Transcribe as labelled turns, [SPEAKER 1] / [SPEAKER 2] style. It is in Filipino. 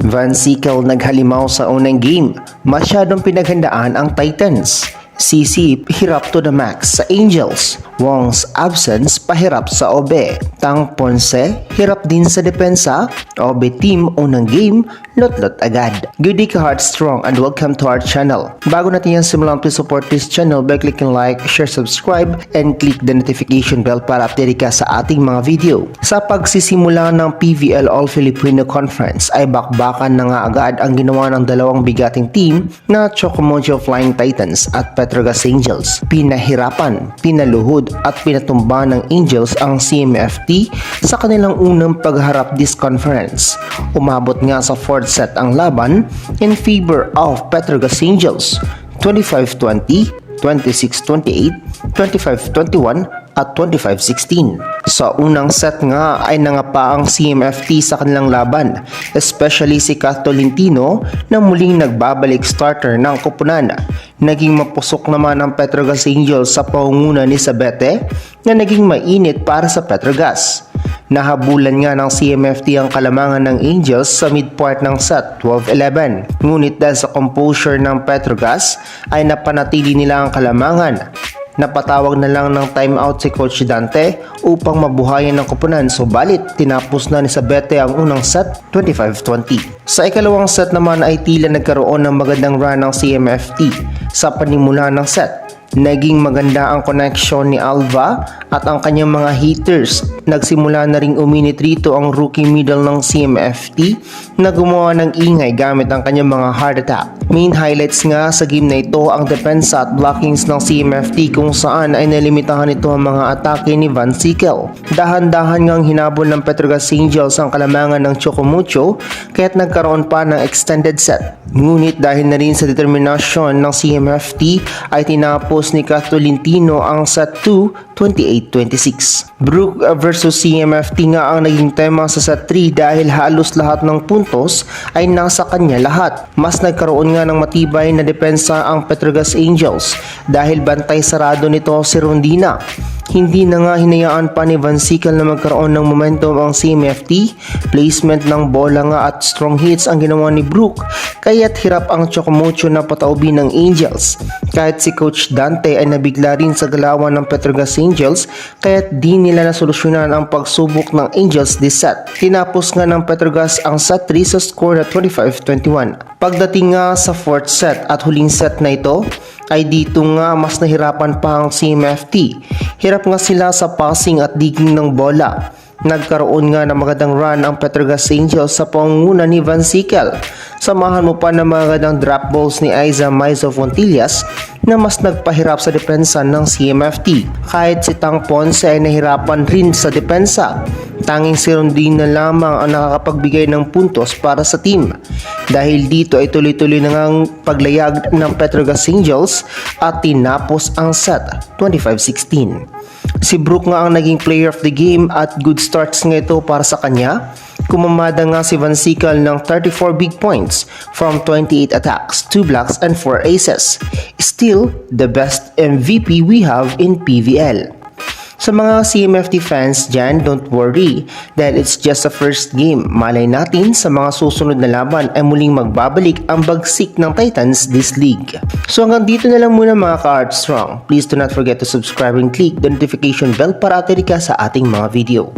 [SPEAKER 1] Van Sickle naghalimaw sa unang game. Masyadong pinaghandaan ang Titans. CC hirap to the max sa Angels. Wong's absence pahirap sa Obe. Tang Ponce hirap din sa depensa. Obe team unang game, lot-lot agad. Good day ka heart strong and welcome to our channel. Bago natin yan simulan, please support this channel by clicking like, share, subscribe, and click the notification bell para update ka sa ating mga video. Sa pagsisimula ng PVL All Filipino Conference ay bakbakan na nga agad ang ginawa ng dalawang bigating team na Chocomojo Flying Titans at Petrogas Angels. Pinahirapan, pinaluhod at pinatumba ng Angels ang CMFT sa kanilang unang pagharap this conference. Umabot nga sa fourth set ang laban in favor of Petrogas Angels, 25-20, 26-28, 25-21 at 25-16. Sa unang set nga ay nangapa ang CMFT sa kanilang laban, especially si Kath Tolentino na muling nagbabalik starter ng koponan. Naging mapusok naman ang Petrogas Angels sa pangunguna ni Sabete na naging mainit para sa Petrogas. Nahabulan nga ng CMFT ang kalamangan ng Angels sa mid-part ng set 12-11. Ngunit dahil sa composure ng Petrogas ay napanatili nila ang kalamangan. Napatawag na lang ng timeout si Coach Dante upang mabuhayan ng koponan, subalit tinapos na ni Sabete ang unang set 25-20. Sa ikalawang set naman ay tila nagkaroon ng magandang run ng CMFT sa panimula ng set. Naging maganda ang connection ni Alva at ang kanyang mga hitters. Nagsimula na ring uminit rito ang rookie middle ng CMFT na gumawa ng ingay gamit ang kanyang mga hard attack. Main highlights nga sa game na ito ang depensa at blockings ng CMFT kung saan ay nalimitahan ito ang mga atake ni Van Sickle. Dahan-dahan ngang hinabol ng Petrogas Angels ang kalamangan ng Chocomucho kaya't nagkaroon pa ng extended set. Ngunit dahil na rin sa determinasyon ng CMFT ay tinapos ni Kath Tolentino ang set 2, 28-26. Brook versus CMFT nga ang naging tema sa set 3 dahil halos lahat ng puntos ay nasa kanya lahat. Mas nagkaroon nga ng matibay na depensa ang Petrogas Angels dahil bantay sarado nito si Rondina. Hindi na nga hinayaan pa ni Van Sickle na magkaroon ng momentum ang CMFT. Placement ng bola nga at strong hits ang ginawa ni Brook, kaya't hirap ang Chocomucho na pataubin ng Angels. Kahit si Coach Dante ay nabigla rin sa galawan ng Petrogas Angels, kaya't di nila nasolusyonan ang pagsubok ng Angels this set. Tinapos nga ng Petrogas ang set 3 sa score na 25-21. Pagdating nga sa fourth set at huling set na ito, ay dito nga mas nahirapan pa ang CMFT. Hirap nga sila sa passing at digging ng bola. Nagkaroon nga ng magandang run ang Petrogas Angels sa pangunguna ni Van Sickle. Samahan mo pa ng magandang drop balls ni Aiza Maizo Fontillas na mas nagpahirap sa depensa ng CMFT. Kahit si Tang Ponce ay nahirapan rin sa depensa. Tanging si Rondina lamang ang nakakapagbigay ng puntos para sa team. Dahil dito ay tuloy-tuloy na ngang paglayag ng Petrogas Angels at tinapos ang set 25-16. Si Brook nga ang naging player of the game at good starts nga ito para sa kanya. Kumamada nga si Van Sickle ng 34 big points from 28 attacks, 2 blocks and 4 aces. Still, the best MVP we have in PVL. Sa mga CMFT fans dyan, don't worry dahil it's just a first game. Malay natin sa mga susunod na laban ay muling magbabalik ang bagsik ng Titans this league. So hanggang dito na lang muna mga ka-Art Strong. Please do not forget to subscribe and click the notification bell para update ka sa ating mga video.